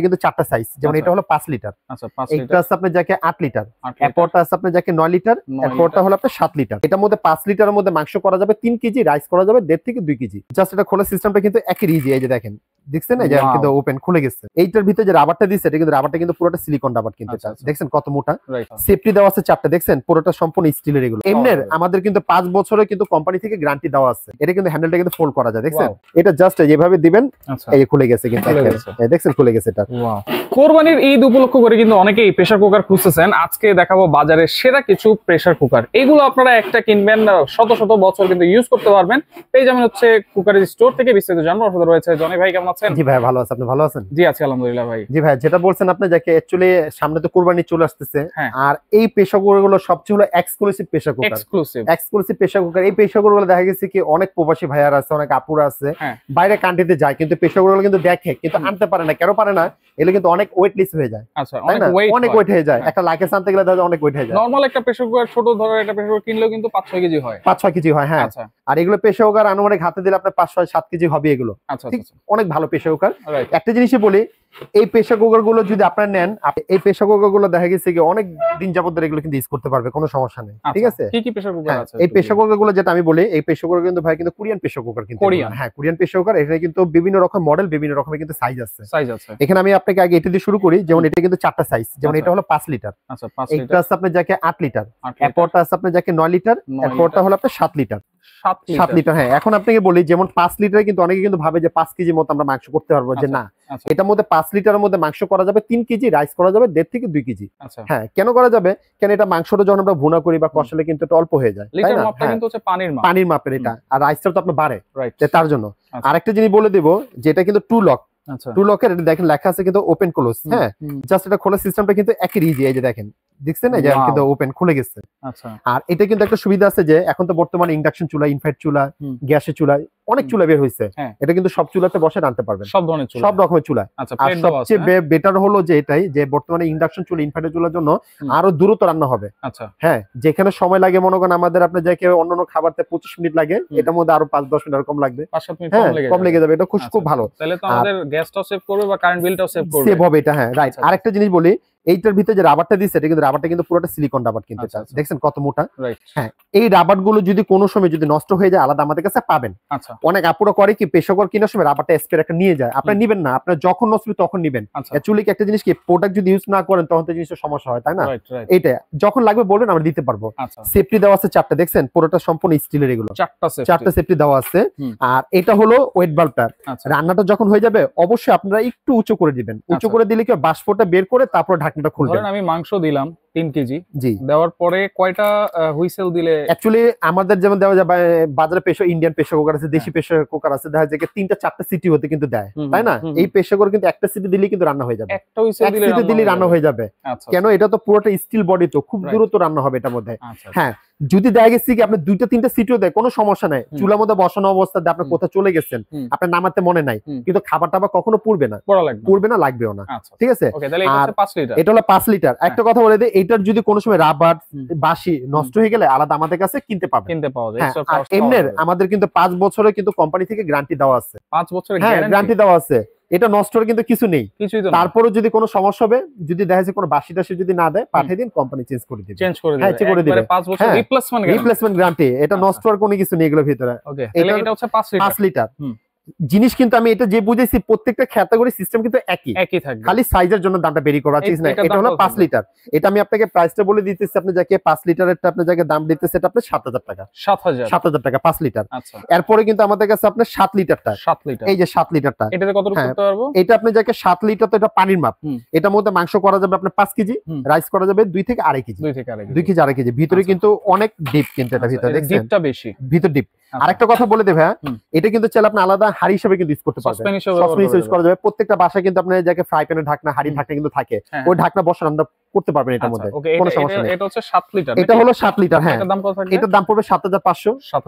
কিন্তু চারটা সাইজ, যেমন এটা হলো 5 লিটার, আচ্ছা 5 একটা লিটার, আছে আপনার যাকে 8 লিটার, 8 লিটার, এরপরটা আছে আপনার যাকে 9 লিটার, এরপরটা হলো আপনার 7 লিটার। এটার মধ্যে 5 লিটারের মধ্যে মাংস করা যাবে 3 কেজি, রাইস করা যাবে 1.5 থেকে 2 কেজি। জাস্ট এটা খোলা সিস্টেমটা কিন্তু একই ইজি। এই যে দেখেন, দেখছেন এই যে কিন্তু ওপেন খুলে গেছে। এইটার ভিতরে যে রাবারটা দিচ্ছে, এটা কিন্তু রাবারটা কিন্তু পুরোটা সিলিকন রাবার কিন্তু। দেখছেন কত মোটা, সেফটি দেওয়া আছে 4টা, দেখছেন পুরোটা সম্পূর্ণ স্টিলের। এগুলো এমনের আমাদের কিন্তু 5 বছরের কিন্তু কোম্পানি থেকে গ্যারান্টি দেওয়া আছে। এটা কিন্তু হ্যান্ডেলটা কিন্তু ফোল্ড করা যায়, দেখছেন এটা জাস্ট যেভাবে দিবেন এই যে খুলে গেছে কিন্তু, দেখছেন খুলে গেছে এটা। কোরবানির ঈদ উপলক্ষ করে কিন্তু অনেকেই প্রেসার কুকার খুঁজতেছেন। আজকে দেখাবো বাজারের সেরা কিছু প্রেসার কুকার। এগুলো আপনারা একটা কিনবেন, শত শত বছর কিন্তু ইউজ করতে পারবেন। পেয়ে যাবেন হচ্ছে কুকারের স্টোর থেকে। বিস্তারিত জানবো সাথে রয়েছে জনি ভাই। কেমন আছেন? জি ভাই ভালো আছি, আপনি ভালো আছেন? জি আছি আলহামদুলিল্লাহ ভাই। জি ভাই, যেটা বলছেন আপনি যাকে অ্যাকচুয়ালি সামনে তো কুরবানি চলে আসতেছে, আর এই প্রেসার কুকার গুলো সবচেয়ে হলো exclusive pressure cooker. Exclusive pressure cooker. এই প্রেসার কুকার গুলো দেখা গেছে কি অনেক প্রবাসী ভাইয়ার আছে, অনেক আপুরা আছে বাইরে কান্ট্রিতে যায়, কিন্তু প্রেসার কুকার গুলো কিন্তু দেখে কিন্তু আনতে পারে না। কেন পারে না? এগুলো কিন্তু অনেক ওয়েটলেস হয়ে যায়। আচ্ছা, অনেক ওয়েট হয়ে যায়, একটা লাইকেস আনতে গেলে অনেক ওয়েট হয়ে যায়। নরমাল একটা প্রেসার কুকার, ছোট ধরনের একটা প্রেসার কুকার কিনলেও কিন্তু 5-6 কেজি হয়, 5-6 কেজি হয়। হ্যাঁ, আর এগুলো প্রেসার কুকার আনুমানিক হাতে দিলে আপনার 5-6-7 কেজি হবে এগুলো। অনেক ভালো প্রেসার কুকার। একটা জিনিসই বলি, এই প্রেসার কুকার গুলো যদি আপনারা নেন, এই প্রেসার কুকার গুলো দেখা গেছে কি অনেক দিন যাবত ধরে এগুলো কিন্তু ইউজ করতে পারবে, কোনো সমস্যা নেই। ঠিক আছে, কি কি প্রেসার কুকার আছে? এই প্রেসার কুকার গুলো যেটা আমি বলি, এই প্রেসার কুকার কিন্তু ভাই কিন্তু কোরিয়ান প্রেসার কুকার কিন্তু। হ্যাঁ, কোরিয়ান প্রেসার কুকার। এখানে কিন্তু বিভিন্ন রকম মডেল, বিভিন্ন রকমের কিন্তু সাইজ আছে। এখানে আমি আপনাকে আগে এটা দিয়ে শুরু করি। যেমন এটা কিন্তু 4টা সাইজ, যেমন এটা হলো 5 লিটার, আচ্ছা 5 লিটার, একটা আছে আপনার যাকে 8 লিটার, এরপরটা আছে আপনার যাকে 9 লিটার, এরপরটা হলো আপনার 7 লিটার। 7 লিটার। হ্যাঁ, এখন আপনাকে বলি, যেমন 5 লিটার কিন্তু অনেকে কিন্তু ভাবে যে 5 কেজি মতো আমরা মাংস করতে পারবো, যে না, এটার মধ্যে 5 লিটারের মধ্যে মাংস করা যাবে 3 কেজি, রাইস করা যাবে 1.5 থেকে 2 কেজি। হ্যাঁ, কেন করা যাবে? কেন এটা মাংসটা যখন আমরা ভুনা করি বা কষালে কিন্তু এটা অল্প হয়ে যায়, তাই না? পানির মাপের এটা, আর রাইসটা তো আপনার বাড়ে, তার জন্য। আরেকটা জিনিস বলে দেব, যে এটা কিন্তু 2 লক, 2 লকের। এটা দেখেন লেখা আছে কিন্তু ওপেন ক্লোজ। হ্যাঁ, জাস্ট এটা খোলা সিস্টেমটা কিন্তু একই ইজি। এই যে দেখেন, দেখছেন এই যে কিন্তু ওপেন খুলে গেছে। আর এটা কিন্তু একটা সুবিধা আছে যে এখন তো বর্তমানে ইন্ডাকশন চুলা, ইনফ্রারেড চুলা, গ্যাসের চুলা, অনেক চুলা বের হয়েছে। এটা কিন্তু সব চুলাতে বসে রাখতে পারবেন, সব রকমের চুলা। আর সবচেয়ে বেটার হলো যে এটাই, যে বর্তমানে ইন্ডাকশন চুলা, ইনফ্রারেড চুলার জন্য আরো দ্রুত রান্না হবে। হ্যাঁ, যেখানে সময় লাগে মনে করেন আমাদের আপনার যাকে অন্যান্য খাবারতে 25 মিনিট লাগে, এটার মধ্যে আরো 5-10 মিনিট এরকম লাগবে, কম লেগে যাবে। এটা খুব ভালো। তাহলে তো আমাদের গ্যাসটাও সেভ করবে বা কারেন্ট বিলটাও সেভ হবে এটা। হ্যাঁ, রাইট। আরেকটা জিনিস বলি, এইটার ভিতরে যে রাবারটা দিচ্ছে, এটা কিন্তু রাবারটা কিন্তু পুরোটা সিলিকন রাবার কিন্তু। দেখছেন কত মোটা। হ্যাঁ, এই রাবার গুলো যদি কোনো সময় যদি নষ্ট হয়ে যায়, আলাদা আমাদের কাছে পাবেন। অনেক আপুরা করে কি, প্রেসার কুকার কেনার সময় রাবারটা স্পেয়ার একটা নিয়ে যায়। আপনি নিবেন না, আপনার যখন নষ্ট হবে তখন নিবেন। অ্যাকচুয়ালি একটা জিনিস কি, প্রোডাক্ট যদি ইউজ না করেন তখন তো জিনিসের সমস্যা হয়, তাই না? এইটা যখন লাগবে বলবেন, আমরা দিতে পারবো। সেফটি দেওয়া আছে 4টা, দেখছেন পুরোটা সম্পূর্ণ স্টিলের। এগুলো 4টা সেফটি দেওয়া আছে। আর এটা হলো ওয়েট বাল্বটা। রান্নাটা যখন হয়ে যাবে অবশ্যই আপনারা একটু উঁচু করে দিবেন। উঁচু করে দিলে কি বাষ্পটা বের করে তারপর ঢাকনাটা খুলবেন। আমি মাংস দিলাম 3 কেজি, জি, দেওয়ার পরে কয়টা হুইসেল দিলে? অ্যাকচুয়ালি আমাদের যেমন দেওয়া যায় বাজারে প্রেসার, ইন্ডিয়ান প্রেসার কুকার আছে, দেশি প্রেসার কুকার আছে, দেখা যায় 3-4টা সিটি হতে কিন্তু দেয়, তাই না? এই প্রেসার কুকার কিন্তু একটা সিটি দিলেই কিন্তু রান্না হয়ে যাবে, একটা হুইসেল দিলে রান্না হয়ে যাবে। কেন? এটা তো পুরোটা স্টিল বডি, তো খুব দ্রুত রান্না হবে এটার মধ্যে। হ্যাঁ, যদি দেখা গেছে কি আপনি 2-3টা সিটিও দেয়, কোনো সমস্যা নাই। চুলার মধ্যে বসানো অবস্থাতে আপনি কোথাও চলে গেছেন, আপনার নামাতে মনে নাই, কিন্তু খাবারটা আবার কখনো পুড়বে না, লাগবেও না। ঠিক আছে, এটা হলো 5 লিটার। একটা কথা বলে দিই, এইটার যদি কোনো সময় রাবার বাসি নষ্ট হয়ে গেলে আলাদা আমাদের কাছে কিনতে পাওয়া যায়। আর এমনের আমাদের কিন্তু 5 বছরের কিন্তু কোম্পানি থেকে গ্যারান্টি দেওয়া আছে। 5 বছরের গ্যারান্টি দেওয়া আছে। এটা নষ্ট হলে কিন্তু কিছু নেই, তারপরে যদি কোনো সমস্যা হবে, যদি দেখা যায় কোনো বাসি টাসি যদি না দেয়, পাঠিয়ে দিন, কোম্পানি চেঞ্জ করে দিবে। হ্যাঁ, চেঞ্জ করে দিবে। 5 বছর রিপ্লেসমেন্ট গ্যারান্টি। এটা নষ্ট হওয়ার কোনো কিছু নেই এগুলোর ভিতরে। এটা হচ্ছে 5 লিটার জিনিস। কিন্তু আমি এটা যে বুঝেছি, প্রত্যেকটা ক্যাটাগরি সিস্টেম কিন্তু একই থাকবে, খালি সাইজের জন্য দামটা বেরি করা আছে। এটা হলো 5 লিটার। এটা আমি আপনাকে প্রাইসটা বলে দিতেছি। আপনি যাকে 5 লিটারেরটা আপনার জায়গায় দাম দিতেছে, এটা আপনার 7000 টাকা। 7000 টাকা 5 লিটার। এরপরে কিন্তু আমাদের কাছে আপনার 7 লিটারটা, এই যে 7 লিটারটা, এটাতে কত করতে পারবো? এটা আপনি যাকে 7 লিটার, তো এটা পানির মাপ। এটার মধ্যে মাংস করা যাবে আপনার 5 কেজি, রাইস করা যাবে 2 থেকে আড়াই কেজি। 2 কেজি আড়াই কেজি। ভিতরে কিন্তু অনেক ডিপ, কিন্তু এটা ভিতরে ডিপটা বেশি, ভিতর ডিপ। আরেকটা কথা বলে দেবে, হ্যাঁ, এটা কিন্তু চাইলে আপনি আলাদা হাড়ি হিসেবে কিন্তু ইউজ করতে পারবেন, সসপ্যান ইউজ করা যাবে। প্রত্যেকটা বাসায় কিন্তু আপনার যাকে ফ্রাই প্যানের ঢাকনা, হাড়ি ঢাকনা কিন্তু থাকে, ওই ঢাকনা বসে রান্না করতে পারবেন এটার মধ্যে, কোনো সমস্যা নেই। এটা হচ্ছে 7 লিটার। এটা হলো 7 লিটার। হ্যাঁ, এটার দাম পড়বে 7500।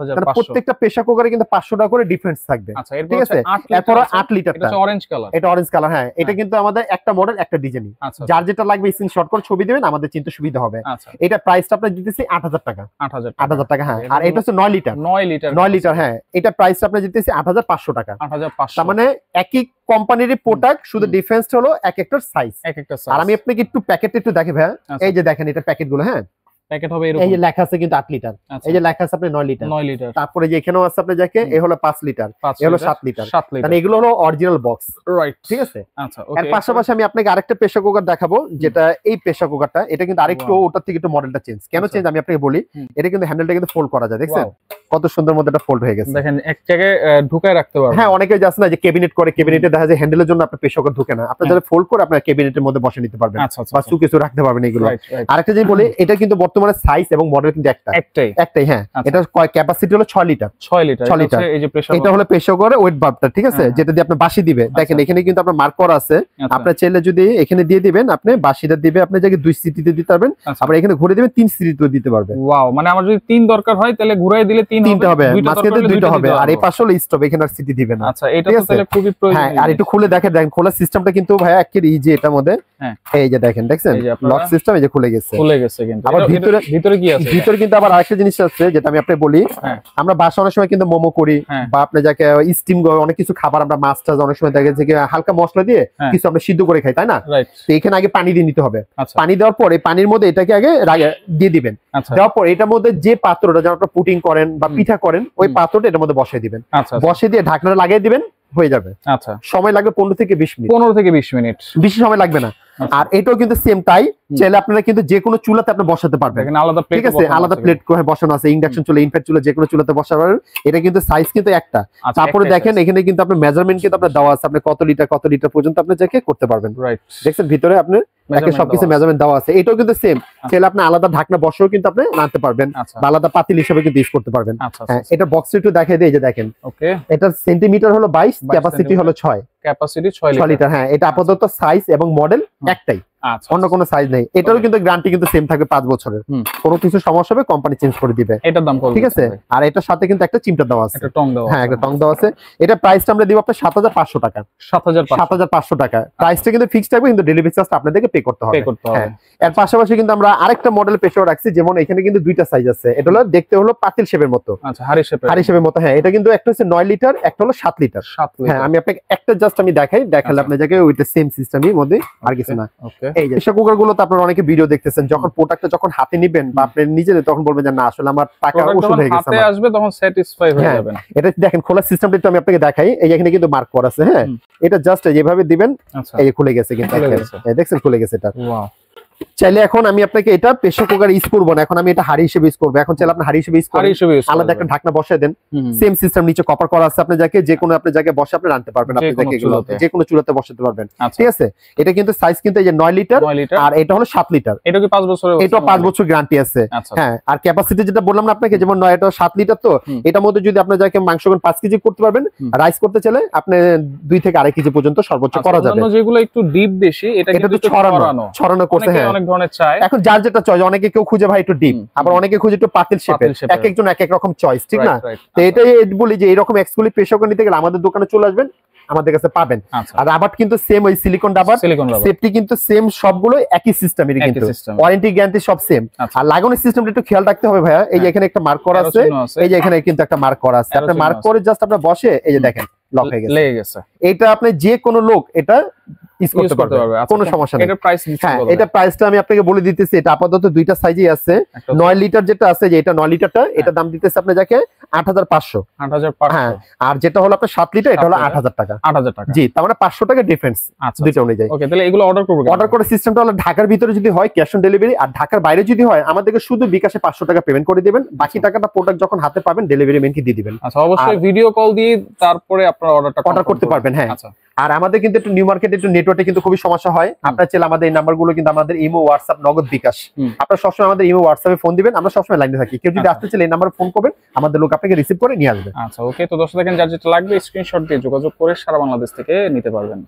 প্রত্যেকটা প্রেসার কুকারে কিন্তু 500 টাকা করে ডিফারেন্স থাকবে। ঠিক আছে, এরপর 8 লিটারটা, এটা অরেঞ্জ কালার। এটা অরেঞ্জ কালার। হ্যাঁ, এটা কিন্তু আমাদের একটা মডেল, একটা ডিজাইন। যার যেটা লাগবে স্ক্রিনশট করে ছবি দিবেন, আমাদের চিন্তা সুবিধা হবে। এটা প্রাইসটা আপনার দিতেছি 8000 টাকা। 8000 টাকা। হ্যাঁ, আর এটা হচ্ছে 9 লিটার। 9 লিটার। হ্যাঁ, এটা প্রাইসটা আপনার দিতেছি 8500 টাকা। তার মানে একই কোম্পানির প্রোডাক্ট, শুধু ডিফারেন্স হলো এক একটার সাইজ। আর আমি আপনাকে একটু প্যাকেট একটু দেখি ভাইয়া, এই যে দেখেন এটা প্যাকেট গুলো, হ্যাঁ প্যাকেট হবে এরকম, এই যে লেখা আছে কিন্তু 8 লিটার, এই যে লেখা আছে আপনি 9 লিটার, 9 লিটার, তারপরে যে এখানেও আছে আপনি যাকে এই হলো 5 লিটার, এই হলো 7 লিটার, মানে এগুলো হলো অরিজিনাল বক্স, রাইট, ঠিক আছে। আচ্ছা এর পাশাপাশি আমি আপনাকে আরেকটা প্রেসার কুকার দেখাবো, যেটা এই প্রেসার কুকারটা, এটা কিন্তু আরেকটু ওটার থেকে একটু মডেলটা চেঞ্জ। কেন চেঞ্জ আমি আপনাকে বলি, এটা কিন্তু হ্যান্ডেলটা কিন্তু ফোল্ড করা যায়, দেখছেন কত সুন্দর মধ্যে এটা ফোল্ড হয়ে গেছে, দেখেন এক জায়গায় ঢুকায় রাখতে পারবেন। হ্যাঁ অনেকে যাচ্ছে না যে ক্যাবিনেট করে, ক্যাবিনেটে দেখা যায় হ্যান্ডেলের জন্য আপনার প্রেসার কুকার ঢুকে না, আপনি যারা ফোল্ড করে আপনার ক্যাবিনেটের মধ্যে বসে নিতে পারবেন, বা কিছু রাখতে পারবেন এগুলো। আরেকটা যে বলি, এটা কিন্তু বর্তমানে সাইজ এবং মডেল কিন্তু একটাই, হ্যাঁ এটা ক্যাপাসিটি হলো 6 লিটার, 6 লিটার, এই যে প্রেসার, এটা হলো প্রেসার কুকারের ওয়েট বাল্বটা, ঠিক আছে, যেটা দিয়ে আপনি বাসি দিবে, দেখেন এখানে কিন্তু আপনার মার্ক করা আছে, আপনার চাইলে যদি এখানে দিয়ে দিবেন, আপনি বাসিটা দিবে আপনি জায়গায় 2 সিটিতে দিতে পারবেন, আবার এখানে ঘুরে দিবেন 3 সিটিতে দিতে পারবেন। ওয়াও, মানে আমার যদি 3 দরকার হয় তাহলে ঘুরাই দিলে 3 হবে, মাঝখানে 2টা হবে, আর এই পাশে হলো স্টপ, এখানে আর সিটি দিবে না। আচ্ছা, এটা তো তাহলে খুবই প্রয়োজন। হ্যাঁ, আর একটু খুলে দেখেন খোলার সিস্টেমটা কিন্তু ভাইয়া একেবারে ইজি এটার মধ্যে, এই যে দেখেন, দেখছেন লক সিস্টেম, এই যে খুলে গেছে কিন্তু। আবার ভিতরে কি আছে, ভিতরে কিন্তু আবার আরেকটা জিনিস আছে যেটা আমি আপনাকে বলি, আমরা বাসা অনেক সময় কিন্তু মোমো করি, বা আপনি যাকে স্টিম অনেক কিছু খাবার, আমরা মাছ টাছ অনেক সময় দেখা যায় হালকা মশলা দিয়ে কিছু আমরা সিদ্ধ করে খাই, তাই না? তো এখানে আগে পানি দিয়ে নিতে হবে, পানি দেওয়ার পর এই পানির মধ্যে এটাকে আগে দিয়ে দিবেন, দেওয়ার পর এটার মধ্যে যে পাত্রটা যেন আপনারা পুডিং করেন বা পিঠা করেন, ওই পাত্রটা এটার মধ্যে বসিয়ে দিবেন, বসিয়ে দিয়ে ঢাকনাটা লাগিয়ে দিবেন, হয়ে যাবে। আচ্ছা, সময় লাগবে 15 থেকে 20 মিনিট, 15 থেকে 20 মিনিট, বেশি সময় লাগবে না। আর এটাও কিন্তু সেম তাই, চাইলে আপনারা কিন্তু যে কোনো চুলাতে আপনি বসাতে পারবেন, ঠিক আছে, আলাদা প্লেট বসানো আছে, ইন্ডাকশন চুলা, ইনফ্যাক্ট চুলা, যে কোনো চুলাতে বসাতে পারবেন। এটা কিন্তু সাইজ কিন্তু একটা। তারপরে দেখেন এখানে কিন্তু আপনার মেজারমেন্ট কিন্তু আপনার দেওয়া আছে, আপনি কত লিটার পর্যন্ত আপনি যাকে করতে পারবেন, দেখছেন ভিতরে আপনি সবকিছু মেজারমেন্ট দেওয়া আছে। এটাও কিন্তু সেম, চাইলে আপনি আলাদা ঢাকনা বসেও কিন্তু আপনি রাখতে পারবেন, বা আলাদা পাতিল হিসেবে কিন্তু ইউজ করতে পারবেন। হ্যাঁ, এটা বক্স একটু দেখাই দিই, এই যে দেখেন, ওকে, এটা সেন্টিমিটার হলো 22, ক্যাপাসিটি হলো 6 লিটার। হ্যাঁ, এটা আপাতত সাইজ এবং মডেল একটাই, অন্য কোনো সাইজ নেই। এটারও কিন্তু গ্যারান্টি কিন্তু সেম থাকবে 5 বছরের, কোনো কিছু সমস্যা হবে কোম্পানি চেঞ্জ করে দিবে। এটার দাম কত, ঠিক আছে? আর এটার সাথে কিন্তু একটা চিমটা দেওয়া আছে, একটা টং দেওয়া আছে, হ্যাঁ একটা টং দেওয়া আছে। এটা প্রাইসটা আমরা দিব আপনার 7500 টাকা, 7500 টাকা প্রাইসটা কিন্তু ফিক্সড থাকবে, কিন্তু ডেলিভারি চার্জটা আপনাদেরকে পে করতে হবে। হ্যাঁ, এর পাশাপাশি কিন্তু আমরা আরেকটা মডেল পেশাও রাখছি, যেমন এখানে কিন্তু দুইটা সাইজ আছে। এটা হলো দেখতে হলো পাতিল শেপের মতো, আচ্ছা হাড়ি শেপের মতো। হ্যাঁ, এটা কিন্তু একটা হচ্ছে 9 লিটার, একটা হলো 7 লিটার। হ্যাঁ, আমি আপনাকে একটা জাস্ট আমি দেখালে আপনি যাকে ওইটা সেম সিস্টেমই মধ্যে, আর কিছু না। এই যে প্রেসার কুকার গুলো তো আপনারা অনেকে ভিডিও দেখতেছেন, যখন প্রোডাক্টটা যখন হাতে নিবেন বা আপনি নিজের, তখন বলবেন যে না আসলে আমার টাকা ওষুধ হয়ে গেছে, হাতে আসবে তখন স্যাটিসফাই হয়ে যাবেন। এটা দেখেন খোলার সিস্টেমটা একটু আমি আপনাকে দেখাই, এই এখানে কিন্তু মার্ক করা আছে। হ্যাঁ, এটা জাস্ট যেভাবে দিবেন, এই খুলে গেছে কিন্তু, দেখছেন খুলে গেছে এটা। ওয়াও, চাইলে এখন আমি আপনাকে এটা প্রেসার কুকার ইউজ করবো না, এখন আমি এটা হাড়ি হিসেবে ইউজ করবো। এখন চাইলে আপনি হাড়ি হিসেবে ইউজ করবেন, আলাদা একটা ঢাকনা বসায় দেন, সেম সিস্টেম, নিচে কপার করা আছে, আপনি যাকে যে কোনো আপনি জায়গায় বসে আপনি রাখতে পারবেন, আপনি যাকে যে কোনো চুলাতে বসাতে পারবেন, ঠিক আছে। এটা কিন্তু সাইজ কিন্তু এই যে 9 লিটার, আর এটা হলো 7 লিটার। এটা কি 5 বছর, এটা 5 বছর গ্যারান্টি আছে। হ্যাঁ, আর ক্যাপাসিটি যেটা বললাম না আপনাকে, যেমন 9 এটা 7 লিটার, তো এটার মধ্যে যদি আপনি যাকে মাংস 5 কেজি করতে পারবেন, রাইস করতে চাইলে আপনি 2 থেকে 2.5 কেজি পর্যন্ত সর্বোচ্চ করা যাবে। যেগুলো একটু ডিপ বেশি, এটা কিন্তু ছড়ানো করতে, হ্যাঁ অনেক ধরনের চাই, এখন যার যেটা চয়েস। অনেকে কেউ খুঁজে ভাই একটু ডিপ, আবার অনেকে খুঁজে একটু পাতিল শেপের, এক একজন এক এক রকম চয়েস, ঠিক না? তো এটাই বলি যে এরকম এক্সক্লুসিভ প্রেসার কুকার নিতে গেলে আমাদের দোকানে চলে আসবেন, আমাদের কাছে পাবেন। আর রাবার কিন্তু সেম, ওই সিলিকন রাবার, সেফটি কিন্তু সেম, সবগুলো একই সিস্টেমেরই, কিন্তু ওয়ারেন্টি গ্যারান্টি সব সেম। আর লাগানোর সিস্টেমটা একটু খেয়াল রাখতে হবে ভাইয়া, এই যে এখানে একটা মার্ক করা আছে, এই যে এখানে কিন্তু একটা মার্ক করা আছে, আপনি মার্ক করে জাস্ট আপনি বসে, এই যে দেখেন লক হয়ে গেছে। এটা আপনি যে কোনো লোক এটা ইউজ করতে পারবে, কোনো সমস্যা নেই। হ্যাঁ, এটা প্রাইসটা আমি আপনাকে বলে দিতেছি, এটা আপাতত দুইটা সাইজই আছে। 9 লিটার যেটা আছে, যে এটা 9 লিটারটা, এটা দাম দিতেছে আপনি যাকে 8500। হ্যাঁ, আর যেটা হলো আপনার 7 লিটার, এটা হলো 8000 টাকা। জি, তার মানে 500 টাকা ডিফারেন্স দুইটা অনুযায়ী। ওকে, তাহলে এগুলো অর্ডার করব। অর্ডার করার সিস্টেমটা হলো ঢাকার ভিতরে যদি হয় ক্যাশ অন ডেলিভারি, আর ঢাকার বাইরে যদি হয় আমাদেরকে শুধু বিকাশে 500 টাকা পেমেন্ট করে দিবেন, বাকি টাকাটা প্রোডাক্ট যখন হাতে পাবেন ডেলিভারি ম্যানকে দিয়ে দিবেন। আচ্ছা, অবশ্যই ভিডিও কল দিয়ে তারপরে আপনারা অর্ডার করতে পারবেন। হ্যাঁ, আর আমাদের কিন্তু একটু নিউ মার্কেটে একটু নেটওয়ার্কে কিন্তু খুবই সমস্যা হয়। আপনার চাইলে আমাদের এই নাম্বারগুলো কিন্তু আমাদের ইমো, হোয়াটসঅ্যাপ, নগদ, বিকাশ, আপনারা সবসময় আমাদের ইমো, হোয়াটসঅ্যাপে ফোন দিবেন, আমরা সবসময় লাইনে থাকি। কেউ যদি আসতে চাইলে এই নাম্বারে ফোন করবেন, আমাদের লোক আপনাকে রিসিভ করে নিয়ে আসবে। আচ্ছা, ওকে, তো দর্শক দেখেন যার যেটা লাগবে স্ক্রিনশট দিয়ে যোগাযোগ করে সারা বাংলাদেশ থেকে নিতে পারবেন।